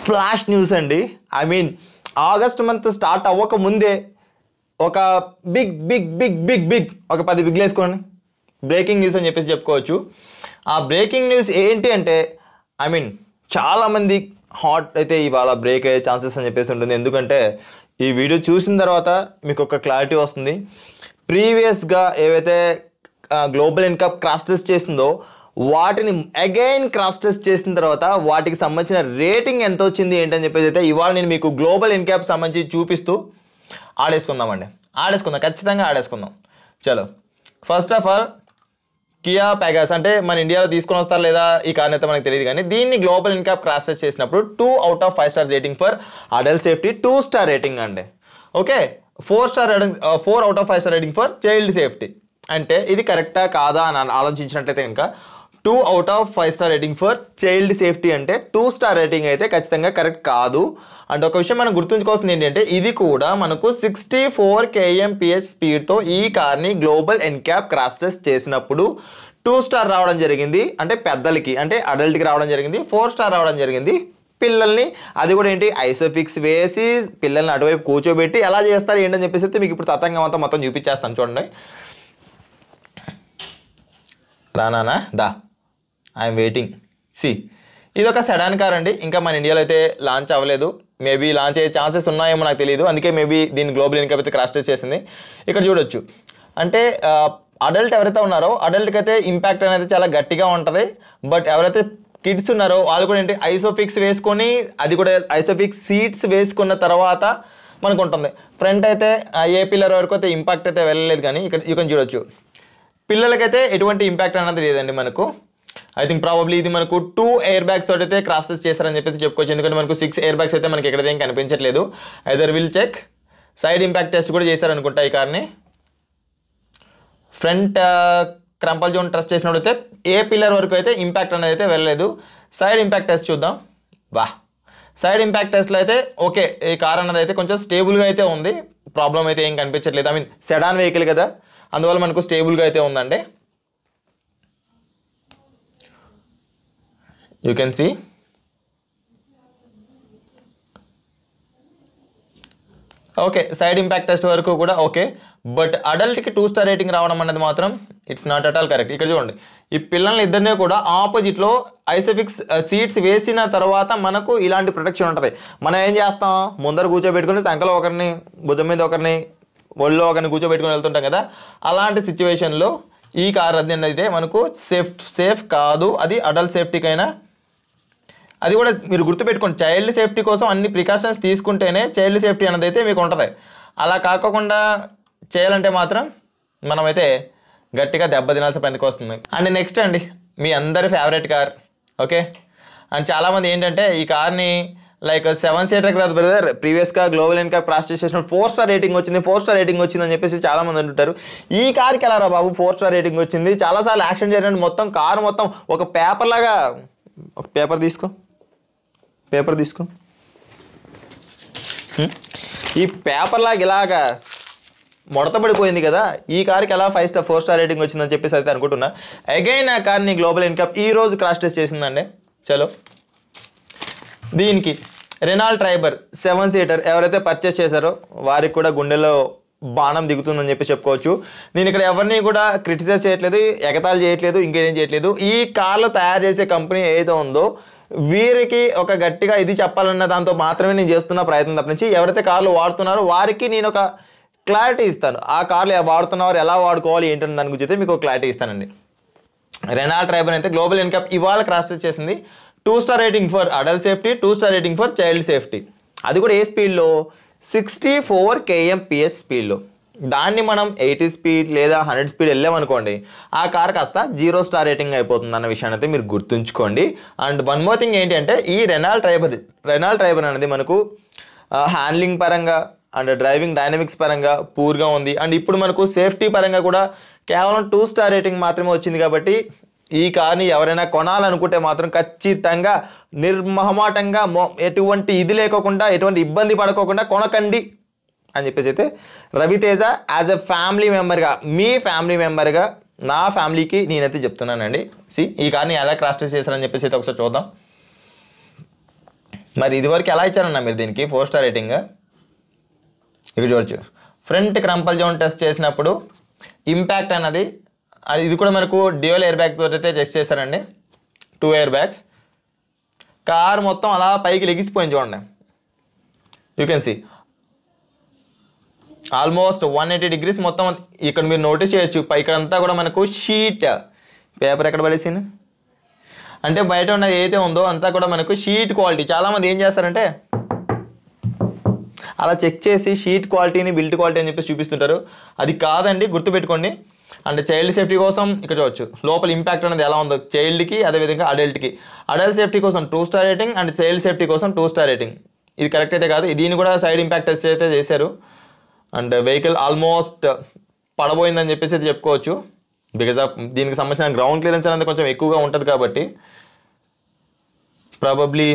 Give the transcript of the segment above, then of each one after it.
Flash news అండి. I mean August month start అవ్వక ముందే ఒక big big big big big ఒక 10 బిగ్లు వేసుకోండి బ్రేకింగ్ న్యూస్ అని చెప్పేసి చెప్పుకోవచ్చు. ఆ బ్రేకింగ్ న్యూస్ ఏంటి అంటే ఐ మీన్ చాలామంది హాట్ అయితే ఇవాళ బ్రేక్ అయ్యే ఛాన్సెస్ అని చెప్పేసి ఉంటుంది. ఎందుకంటే ఈ వీడియో చూసిన తర్వాత మీకు ఒక క్లారిటీ వస్తుంది. ప్రీవియస్గా ఏవైతే గ్లోబల్ ఇన్కమ్ క్రాస్ టెస్ట్ చేసిందో వాటిని అగైన్ క్రాస్ టెస్ట్ చేసిన తర్వాత వాటికి సంబంధించిన రేటింగ్ ఎంత వచ్చింది ఏంటని చెప్పేసి అయితే ఇవాళ నేను మీకు గ్లోబల్ ఇన్కమ్ సంబంధించి చూపిస్తూ ఆడేసుకుందాం ఖచ్చితంగా ఆడేసుకుందాం. చలో ఫస్ట్ ఆఫ్ ఆల్ కియా పెగాస్ అంటే మన ఇండియాలో తీసుకొని వస్తారు లేదా ఈ కారణం అయితే మనకు తెలియదు, కానీ దీన్ని గ్లోబల్ ఇన్కమ్ క్రాస్ టెస్ట్ చేసినప్పుడు 2 out of 5 stars rating for adult safety, 2 star rating అండి. Okay 4 out of 5 star rating for child safety. అంటే ఇది కరెక్టా కాదా అని ఆలోచించినట్లయితే కనుక 2 out of 5 star rating for child safety అంటే 2 star రేటింగ్ అయితే ఖచ్చితంగా కరెక్ట్ కాదు. అంటే ఒక విషయం మనం గుర్తుంచుకోవాల్సింది ఏంటంటే ఇది కూడా మనకు 64 kmph స్పీడ్తో ఈ కార్ని గ్లోబల్ ఎన్క్యాప్ క్రాస్ టెస్ట్ చేసినప్పుడు 2 star రావడం జరిగింది. అంటే పెద్దలకి అంటే అడల్ట్కి రావడం జరిగింది, 4 star రావడం జరిగింది పిల్లల్ని. అది కూడా ఏంటి ఐసోఫిక్స్ వేసి పిల్లల్ని అటువైపు కూర్చోబెట్టి ఎలా చేస్తారు ఏంటని చెప్పేసి అయితే మీకు ఇప్పుడు తతంగం అంతా మొత్తం చూపించేస్తాను చూడండి. రానా దా ఐఎమ్ వెయిటింగ్. ఇది ఒక సెడాన్ కార్ అండి. ఇంకా మన ఇండియాలో అయితే లాంచ్ అవ్వలేదు. మేబీ లాంచ్ అయ్యే ఛాన్సెస్ ఉన్నాయేమో నాకు తెలియదు. అందుకే మేబీ దీన్ని గ్లోబల్ ఇన్కమ్ అయితే క్రాస్ టెస్ట్ చేసింది. ఇక్కడ చూడొచ్చు అంటే అడల్ట్ ఎవరైతే ఉన్నారో అడల్ట్కి అయితే ఇంపాక్ట్ అనేది చాలా గట్టిగా ఉంటుంది. బట్ ఎవరైతే కిడ్స్ ఉన్నారో వాళ్ళు కూడా ఏంటి ఐసోఫిక్స్ వేసుకొని అది కూడా ఐసోఫిక్స్ సీట్స్ వేసుకున్న తర్వాత మనకు ఉంటుంది. ఫ్రంట్ అయితే ఏ పిల్లర్ వరకు అయితే ఇంపాక్ట్ అయితే వెళ్ళలేదు, కానీ ఇక్కడ యూ కెన్ చూడొచ్చు పిల్లలకైతే ఎటువంటి ఇంపాక్ట్ అనేది లేదండి మనకు. ఐ థింక్ ప్రాబబ్లీ ఇది మనకు 2 ఎయిర్ బ్యాగ్స్ తోటి అయితే క్రాస్ టెస్ట్ చేస్తారని చెప్పి చెప్పుకోవచ్చు. ఎందుకంటే మనకు 6 ఎయిర్ బ్యాగ్స్ అయితే మనకి ఎక్కడైతే ఏం కనిపించట్లేదు. ఐదర్ విల్ చెక్ సైడ్ ఇంపాక్ట్ టెస్ట్ కూడా చేశారనుకుంటా ఈ కార్ని. ఫ్రంట్ క్రంపల్ జోన్ టెస్ట్ చేసినప్పుడైతే ఏ పిల్లర్ వరకు అయితే ఇంపాక్ట్ అనేది అయితే వెళ్ళలేదు. సైడ్ ఇంపాక్ట్ టెస్ట్ చూద్దాం. సైడ్ ఇంపాక్ట్ టెస్ట్లో అయితే ఓకే ఈ కార్ అన్నది అయితే కొంచెం స్టేబుల్గా అయితే ఉంది. ప్రాబ్లం అయితే ఏం కనిపించట్లేదు. ఐ మీన్ సెడాన్ వెహికల్ కదా, అందువల్ల మనకు స్టేబుల్గా అయితే ఉందండి. You can see okay side impact test వరకు కూడా ఓకే. బట్ అడల్ట్కి 2 star రేటింగ్ రావడం అనేది మాత్రం it's not at all correct. ఇక్కడ చూడండి ఈ పిల్లల్ని ఇద్దరినే కూడా ఆపోజిట్లో ఐసోఫిక్స్ సీట్స్ వేసిన తర్వాత మనకు ఇలాంటి ప్రొటెక్షన్ ఉంటుంది. మనం ఏం చేస్తాం ముందర కూర్చోబెట్టుకుని సంకలో ఒకరిని భుజం మీద ఒకరిని ఒళ్ళో ఒకరిని కూర్చోబెట్టుకుని వెళ్తుంటాం కదా. అలాంటి సిచ్యువేషన్లో ఈ కార్ అయితే మనకు సేఫ్ కాదు. అది అడల్ట్ సేఫ్టీకైనా అది కూడా మీరు గుర్తుపెట్టుకోండి. చైల్డ్ సేఫ్టీ కోసం అన్ని ప్రికాషన్స్ తీసుకుంటేనే చైల్డ్ సేఫ్టీ అనేది అయితే మీకు ఉంటుంది. అలా కాకుండా చేయాలంటే మాత్రం మనమైతే గట్టిగా దెబ్బ తినాల్సిన పనికి వస్తుంది. అండ్ నెక్స్ట్ అండి మీ అందరి ఫేవరెట్ కార్. ఓకే అండ్ చాలామంది ఏంటంటే ఈ కార్ని లైక్ 7 seater కాదు బ్రదర్, ప్రీవియస్గా గ్లోబల్ ఇన్కమ్ క్రాస్ టెస్ట్ చేసిన 4 star రేటింగ్ వచ్చింది, 4 star రేటింగ్ వచ్చింది అని చెప్పేసి చాలామంది అంటుంటారు. ఈ కార్కి ఎలా రా బాబు 4 star రేటింగ్ వచ్చింది? చాలాసార్లు యాక్సిడెంట్ చేయడం మొత్తం కారు మొత్తం ఒక పేపర్ లాగా ఒక పేపర్ తీసుకో ఈ పేపర్ లాగా ఇలాగా ముడతపడిపోయింది కదా. ఈ కార్కి ఎలా 4 star రేటింగ్ వచ్చిందని చెప్పేసి అయితే అనుకుంటున్నా. అగైన్ ఆ కార్ని గ్లోబల్ ఇన్కమ్ ఈ రోజు క్రాస్ టెస్ట్ చేసిందండి. చలో దీనికి రెనాల్ట్ ట్రైబర్ 7 seater ఎవరైతే పర్చేస్ చేశారో వారికి కూడా గుండెలో బాణం దిగుతుందని చెప్పి చెప్పుకోవచ్చు. నేను ఇక్కడ ఎవరిని కూడా క్రిటిసైజ్ చేయట్లేదు, ఎగతాళి చేయట్లేదు, ఇంకేం చేయట్లేదు. ఈ కార్లు తయారు చేసే కంపెనీ ఏదైతే ఉందో వీరికి ఒక గట్టిగా ఇది చెప్పాలన్న దాంతో మాత్రమే నేను చేస్తున్న ప్రయత్నం తప్పించి ఎవరైతే కార్లు వాడుతున్నారో వారికి నేను ఒక క్లారిటీ ఇస్తాను. ఆ కార్లు వాడుతున్నవారు ఎలా వాడుకోవాలి ఏంటని దాని గురించి అయితే మీకు క్లారిటీ ఇస్తానండి. రెనాల్ట్ ట్రైబర్ అయితే గ్లోబల్ ఇన్కమ్ ఇవాళ క్రాస్ టెస్ట్ చేసింది. 2 star rating for adult safety, 2 star rating for child safety. అది కూడా ఏ స్పీడ్లో 64 kmph స్పీడ్లో. దాన్ని మనం 80 స్పీడ్ లేదా 100 స్పీడ్ వెళ్ళామనుకోండి ఆ కార్ కాస్త 0 star రేటింగ్ అయిపోతుంది అన్న విషయాన్ని అయితే మీరు గుర్తుంచుకోండి. అండ్ వన్ మోర్ థింగ్ ఏంటి అంటే ఈ రెనాల్ట్ ట్రైబర్ అనేది మనకు హ్యాండ్లింగ్ పరంగా అండ్ డ్రైవింగ్ డైనమిక్స్ పరంగా పూర్గా ఉంది. అండ్ ఇప్పుడు మనకు సేఫ్టీ పరంగా కూడా కేవలం 2 star రేటింగ్ మాత్రమే వచ్చింది. కాబట్టి ఈ కార్ని ఎవరైనా కొనాలనుకుంటే మాత్రం ఖచ్చితంగా నిర్మహమాటంగా ఎటువంటి ఇది లేకోకుండా ఎటువంటి ఇబ్బంది పడుకోకుండా కొనకండి అని చెప్పేసి అయితే రవితేజ యాజ్ ఎ ఫ్యామిలీ మెంబర్గా మీ ఫ్యామిలీ మెంబర్గా నా ఫ్యామిలీకి నేనైతే చెప్తున్నానండి. ఈ కార్ని ఎలా క్రాస్ టెస్ట్ చేశారని చెప్పేసి అయితే ఒకసారి చూద్దాం. మరి ఇదివరకు ఎలా ఇచ్చారన్నా మీరు దీనికి 4 స్టార్ రేటింగ్? ఇక్కడ చూడొచ్చు, ఫ్రంట్ క్రంపల్ జోన్ టెస్ట్ చేసినప్పుడు ఇంపాక్ట్ అన్నది ఇది కూడా మనకు డ్యూయల్ ఎయిర్ బ్యాగ్ తోటి అయితే టెస్ట్ చేశారండి. 2 ఎయిర్ బ్యాగ్స్. కార్ మొత్తం అలా పైకి లెగిసిపోయింది చూడండి. You can see almost 180 degrees మొత్తం. ఇక్కడ మీరు నోటీస్ చేయొచ్చు పైకంతా కూడా మనకు షీట్ పేపర్ ఎక్కడ పడేసింది అంటే బయట ఉన్నది ఏదైతే ఉందో అంతా కూడా మనకు షీట్ క్వాలిటీ. చాలామంది ఏం చేస్తారంటే అలా చెక్ చేసి షీట్ క్వాలిటీని బిల్ట్ క్వాలిటీ అని చెప్పి చూపిస్తుంటారు. అది కాదండి, గుర్తుపెట్టుకోండి. అంటే చైల్డ్ సేఫ్టీ కోసం ఇక్కడ చూడవచ్చు లోపల ఇంపాక్ట్ అనేది ఎలా ఉందో చైల్డ్కి, అదేవిధంగా అడల్ట్కి. అడల్ట్ సేఫ్టీ కోసం 2 star rating and child safety కోసం 2 స్టార్ రేటింగ్. ఇది కరెక్ట్ అయితే కాదు, దీన్ని కూడా సైడ్ ఇంపాక్ట్ టెస్ట్ అయితే చేశారు. అండ్ వెహికల్ ఆల్మోస్ట్ పడబోయిందని చెప్పేసి అయితే చెప్పుకోవచ్చు. బికాజ్ ఆఫ్ దీనికి సంబంధించిన గ్రౌండ్ క్లియరెన్స్ అనేది కొంచెం ఎక్కువగా ఉంటుంది కాబట్టి ప్రాబబ్లీ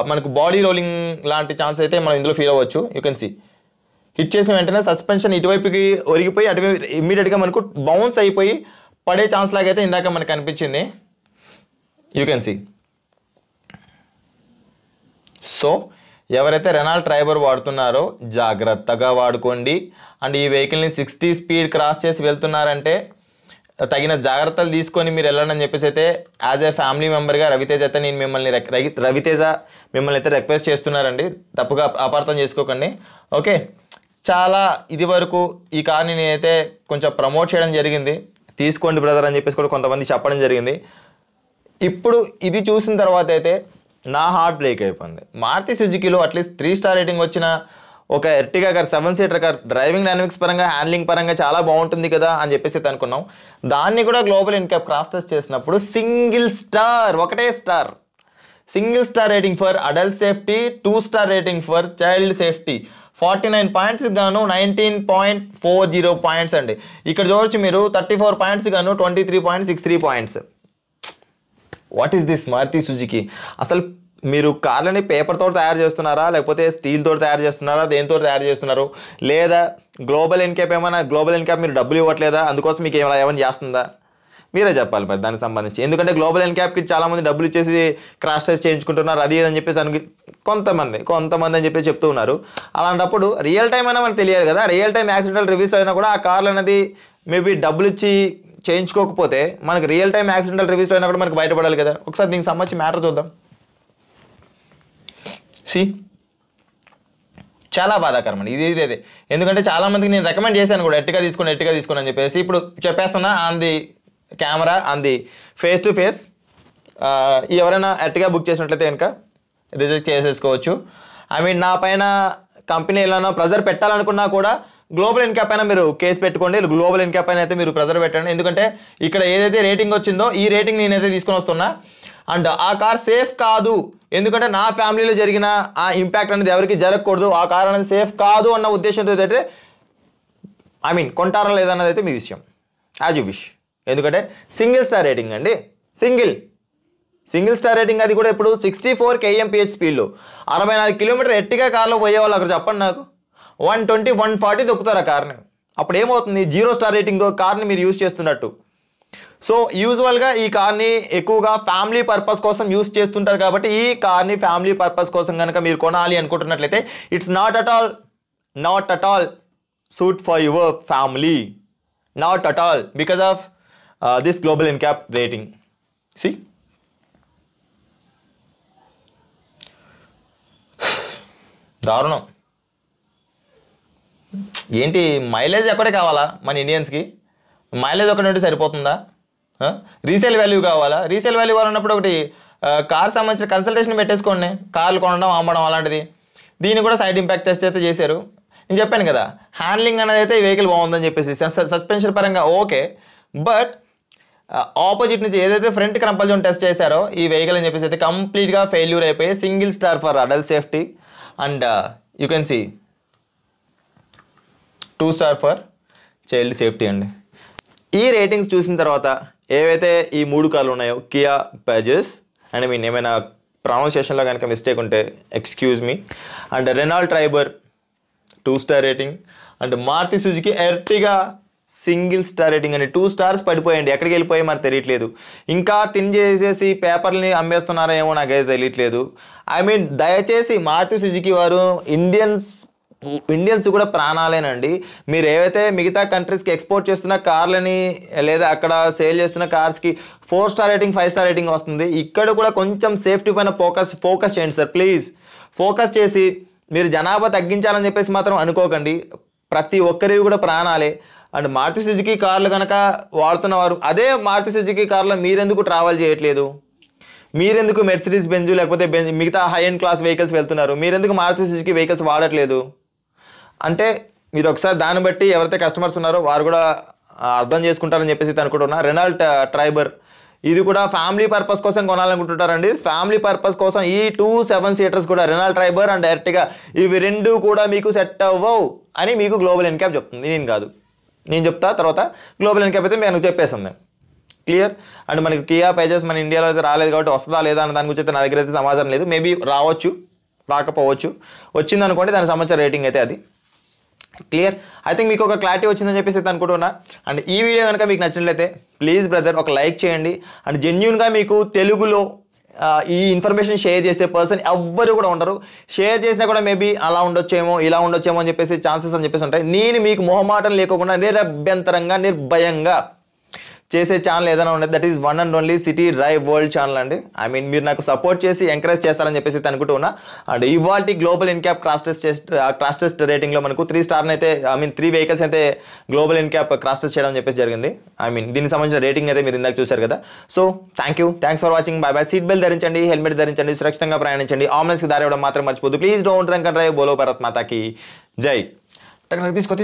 మనకు బాడీ రోలింగ్ లాంటి ఛాన్స్ అయితే మనం ఇందులో ఫీల్ అవ్వచ్చు. యూ కెన్ సీ హిట్ చేసిన వెంటనే సస్పెన్షన్ ఇటువైపుకి ఒరిగిపోయి అటువైపు ఇమ్మీడియట్గా మనకు బౌన్స్ అయిపోయి పడే ఛాన్స్ లాగైతే ఇందాక మనకు అనిపించింది. You can see. సో ఎవరైతే రెనాల్ట్ ట్రైబర్ వాడుతున్నారో జాగ్రత్తగా వాడుకోండి. అండ్ ఈ వెహికల్ని 60 స్పీడ్ క్రాస్ చేసి వెళ్తున్నారంటే తగిన జాగ్రత్తలు తీసుకొని మీరు వెళ్ళండి అని చెప్పేసి అయితే యాజ్ ఏ ఫ్యామిలీ మెంబర్గా రవితేజ అయితే నేను రవితేజ మిమ్మల్ని అయితే రిక్వెస్ట్ చేస్తున్నారండి. తప్పుగా అపార్థం చేసుకోకండి. ఓకే, చాలా ఇది వరకు ఈ కార్ని నేనైతే కొంచెం ప్రమోట్ చేయడం జరిగింది. తీసుకోండి బ్రదర్ అని చెప్పేసి కూడా కొంతమంది చెప్పడం జరిగింది. ఇప్పుడు ఇది చూసిన తర్వాత అయితే నా హార్ట్ బ్రేక్ అయిపోయింది. మారుతి సుజుకిలో అట్లీస్ట్ 3 స్టార్ రేటింగ్ వచ్చిన ఒక Ertiga car 7 seater car driving dynamics పరంగా హ్యాండ్లింగ్ పరంగా చాలా బాగుంటుంది కదా అని చెప్పేసి అనుకున్నాం. దాన్ని కూడా గ్లోబల్ ఎన్క్యాప్ క్రాస్ టెస్ట్ చేసినప్పుడు ఒకటే star single star rating for adult safety, 2 star rating for child safety. 49 points గాను 19.40 పాయింట్స్ అండి. ఇక్కడ చూడొచ్చు మీరు 34 పాయింట్స్ గాను 23.63 points. What is this Maruti Suzuki? అసలు మీరు కార్లని పేపర్తో తయారు చేస్తున్నారా, లేకపోతే స్టీల్తో తయారు చేస్తున్నారా, దేనితో తయారు చేస్తున్నారు? లేదా గ్లోబల్ ఎన్క్యాప్ గ్లోబల్ ఎన్క్యాప్ మీరు డబ్బులు ఇవ్వట్లేదా, అందుకోసం మీకు ఏమైనా చేస్తుందా? మీరే చెప్పాలి మరి దానికి సంబంధించి. ఎందుకంటే గ్లోబల్ ఎన్క్యాప్కి చాలామంది డబ్బులు ఇచ్చేసి క్రాష్ టెస్ట్ చేయించుకుంటున్నారు అది అని చెప్పేసి కొంతమంది అని చెప్పేసి చెప్తూ ఉన్నారు. అలాంటప్పుడు రియల్ టైం అయినా మనకు తెలియాలి కదా. రియల్ టైం యాక్సిడెంటల్ రివ్యూస్ అయినా కూడా ఆ కార్లు అనేది మేబీ డబ్బులు ఇచ్చి చేయించుకోకపోతే మనకు రియల్ టైం యాక్సిడెంటల్ రివ్యూస్లో అయినా కూడా మనకు బయటపడాలి కదా. ఒకసారి దీనికి సంబంధించి మ్యాటర్ చూద్దాం. చాలా బాధాకరం అండి ఇది. ఎందుకంటే చాలామందికి నేను రికమెండ్ చేశాను కూడా ఎర్టిగా తీసుకోండి అని చెప్పేసి. ఇప్పుడు చెప్పేస్తున్నా on the camera, on the face to face. ఎవరైనా ఎర్టిగా బుక్ చేసినట్లయితే కనుక రిజెక్ట్ చేసేసుకోవచ్చు. నా పైన కంపెనీ ఏమైనా ప్రెజర్ పెట్టాలనుకున్నా కూడా గ్లోబల్ ఎన్క్యాప్ అయినా మీరు కేసు పెట్టుకోండి. గ్లోబల్ ఎన్క్యాప్ అయినా అయితే మీరు ప్రెజర్ పెట్టండి. ఎందుకంటే ఇక్కడ ఏదైతే రేటింగ్ వచ్చిందో ఈ రేటింగ్ నేనైతే తీసుకొని వస్తున్నా. అండ్ ఆ కార్ సేఫ్ కాదు, ఎందుకంటే నా ఫ్యామిలీలో జరిగిన ఆ ఇంపాక్ట్ అనేది ఎవరికి జరగకూడదు, ఆ కార్ అనేది సేఫ్ కాదు అన్న ఉద్దేశంతో అయితే కొంటారా లేదన్నది అయితే మీ విషయం, యాజ్ యూ విష్. ఎందుకంటే సింగిల్ స్టార్ రేటింగ్ అండి, సింగిల్ స్టార్ రేటింగ్. అది కూడా ఇప్పుడు 64 kmph స్పీడ్లో 64 కిలోమీటర్ ఎట్టిగా కార్లో పోయే వాళ్ళు అక్కడ చెప్పండి నాకు. 120, 140 దొక్కుతారు ఆ కార్ని. అప్పుడు ఏమవుతుంది? 0 స్టార్ రేటింగ్తో కార్ని మీరు యూజ్ చేస్తున్నట్టు. సో యూజువల్గా ఈ కార్ని ఎక్కువగా ఫ్యామిలీ పర్పస్ కోసం యూజ్ చేస్తుంటారు కాబట్టి ఈ కార్ని ఫ్యామిలీ పర్పస్ కోసం కనుక మీరు కొనాలి అనుకుంటున్నట్లయితే it's not at all suit for your family, not at all because of this global NCAP rating. సి దారుణం. ఏంటి మైలేజ్ ఎక్కడే కావాలా మన ఇండియన్స్కి? మైలేజ్ ఒకటి ఉంటే సరిపోతుందా? రీసేల్ వాల్యూ కావాలా? రీసేల్ వాల్యూ కావాలన్నప్పుడు ఒకటి కార్ సంబంధించిన కన్సల్టేషన్ పెట్టేసుకోండి, కార్లు కొనడం అమ్మడం అలాంటిది. దీన్ని కూడా సైడ్ ఇంపాక్ట్ టెస్ట్ అయితే చేశారు. నేను చెప్పాను కదా, హ్యాండ్లింగ్ అనేది అయితే ఈ వెహికల్ బాగుందని చెప్పేసి, సస్పెన్షన్ పరంగా ఓకే, బట్ ఆపోజిట్ నుంచి ఏదైతే ఫ్రంట్ కంపల్జన్ టెస్ట్ చేశారో ఈ వెహికల్ అని చెప్పేసి అయితే కంప్లీట్గా ఫెయిల్యూర్ అయిపోయి single star for adult safety and you can see 2 star for child safety అండి. ఈ రేటింగ్స్ చూసిన తర్వాత ఏవైతే ఈ 3 కార్లు ఉన్నాయో కియా పజెస్ అండ్ ఏమైనా ప్రొనౌన్సియేషన్లో కనుక మిస్టేక్ ఉంటే excuse me, and Renault Triber 2 star rating, and Maruti Suzuki Ertiga single star rating అండి. 2 స్టార్స్ పడిపోయండి. ఎక్కడికి వెళ్ళిపోయి మరి తెలియట్లేదు. ఇంకా థిన్ చేసేసి పేపర్ని అమ్మేస్తున్నారో ఏమో నాకైతే తెలియట్లేదు. ఐ మీన్ దయచేసి మారుతి సుజుకి వారు ఇండియన్స్ కూడా ప్రాణాలేనండి. మీరు ఏవైతే మిగతా కంట్రీస్కి ఎక్స్పోర్ట్ చేస్తున్న కార్లని లేదా అక్కడ సేల్ చేస్తున్న కార్స్కి 4 స్టార్ రేటింగ్ 5 స్టార్ రేటింగ్ వస్తుంది. ఇక్కడ కూడా కొంచెం సేఫ్టీ పైన ఫోకస్ చేయండి సార్ ప్లీజ్. ఫోకస్ చేసి మీరు జనాభా తగ్గించాలని చెప్పేసి మాత్రం అనుకోకండి. ప్రతి ఒక్కరివి కూడా ప్రాణాలే. అండ్ మారుతి సుజుకి కార్లు కనుక వాడుతున్నవారు అదే మారుతి సుజుకి కార్లో మీరెందుకు ట్రావెల్ చేయట్లేదు? మీరెందుకు మెర్సిడీస్ బెంజ్ లేకపోతే మిగతా హై ఎండ్ క్లాస్ వెహికల్స్ వెళ్తున్నారు? మీరెందుకు మారుతి సుజుకి వెహికల్స్ వాడట్లేదు? అంటే మీరు ఒకసారి దాన్ని బట్టి ఎవరైతే కస్టమర్స్ ఉన్నారో వారు కూడా అర్థం చేసుకుంటారని చెప్పేసి అనుకుంటున్నా. రెనాల్ట్ ట్రైబర్ ఇది కూడా ఫ్యామిలీ పర్పస్ కోసం కొనాలనుకుంటుంటారండి. ఫ్యామిలీ పర్పస్ కోసం ఈ 2 7 సీటర్స్ కూడా రెనాల్ట్ ట్రైబర్ అండ్ ఎర్టిగా ఇవి రెండు కూడా మీకు సెట్ అవ్వవు అని మీకు గ్లోబల్ ఎన్క్యాప్ చెప్తుంది. నేను కాదు, నేను చెప్తా తర్వాత. గ్లోబల్ ఎన్క్యాప్ అయితే మేము చెప్పేస్తుంది క్లియర్. అండ్ మనకి కియా పేజెస్ మన ఇండియాలో అయితే రాలేదు కాబట్టి వస్తుందా లేదా అన్న దాని గురించి అయితే నా దగ్గర అయితే సమాచారం లేదు. మేబీ రావచ్చు, రాకపోవచ్చు. వచ్చిందనుకోండి దానికి సంబంధించిన రేటింగ్ అయితే అది క్లియర్. ఐ థింక్ మీకు ఒక క్లారిటీ వచ్చిందని చెప్పేసి అయితే అనుకుంటున్నా. అండ్ ఈ వీడియో కనుక మీకు నచ్చినట్లయితే ప్లీజ్ బ్రదర్ ఒక లైక్ చేయండి. అండ్ జెన్యూన్గా మీకు తెలుగులో ఈ ఇన్ఫర్మేషన్ షేర్ చేసే పర్సన్ ఎవ్వరు కూడా ఉండరు. షేర్ చేసినా కూడా మేబీ అలా ఉండొచ్చేమో ఇలా ఉండొచ్చేమో అని చెప్పేసి ఛాన్సెస్ అని చెప్పేసి ఉంటాయి. నేను మీకు మొహమాటం లేకుండా నిరభ్యంతరంగా నిర్భయంగా చేసే ఛానల్ ఏదైనా ఉండదు, that is one and only city drive world channel అండి. ఐ మీన్ మీరు నాకు సపోర్ట్ చేసి ఎంకరేజ్ చేస్తారని చెప్పేసి అనుకుంటూ ఉన్నా. అండ్ ఇవాల్టి గ్లోబల్ ఎన్క్యాప్ క్రాష్ టెస్ట్ రేటింగ్లో మనకు 3 స్టార్ని అయితే 3 వెహికల్స్ అయితే గ్లోబల్ ఎన్క్యాప్ క్రాష్ టెస్ట్ చేయడం చెప్పేసి జరిగింది. ఐ మీన్ దీనికి సంబంధించిన రేటింగ్ అయితే మీరు ఇందాక చూశారు కదా. So thanks for watching. Bye bye. Seat belt ధరించండి, హెల్మెట్ ధరించండి, సురక్షితంగా ప్రయాణించండి, ఆంబులెన్స్కి దారి ఇవ్వడం మాత్రం మర్చిపోద్దు. Please don't drink and drive. బోలో భారత్ మాతాకి జై. తీసుకో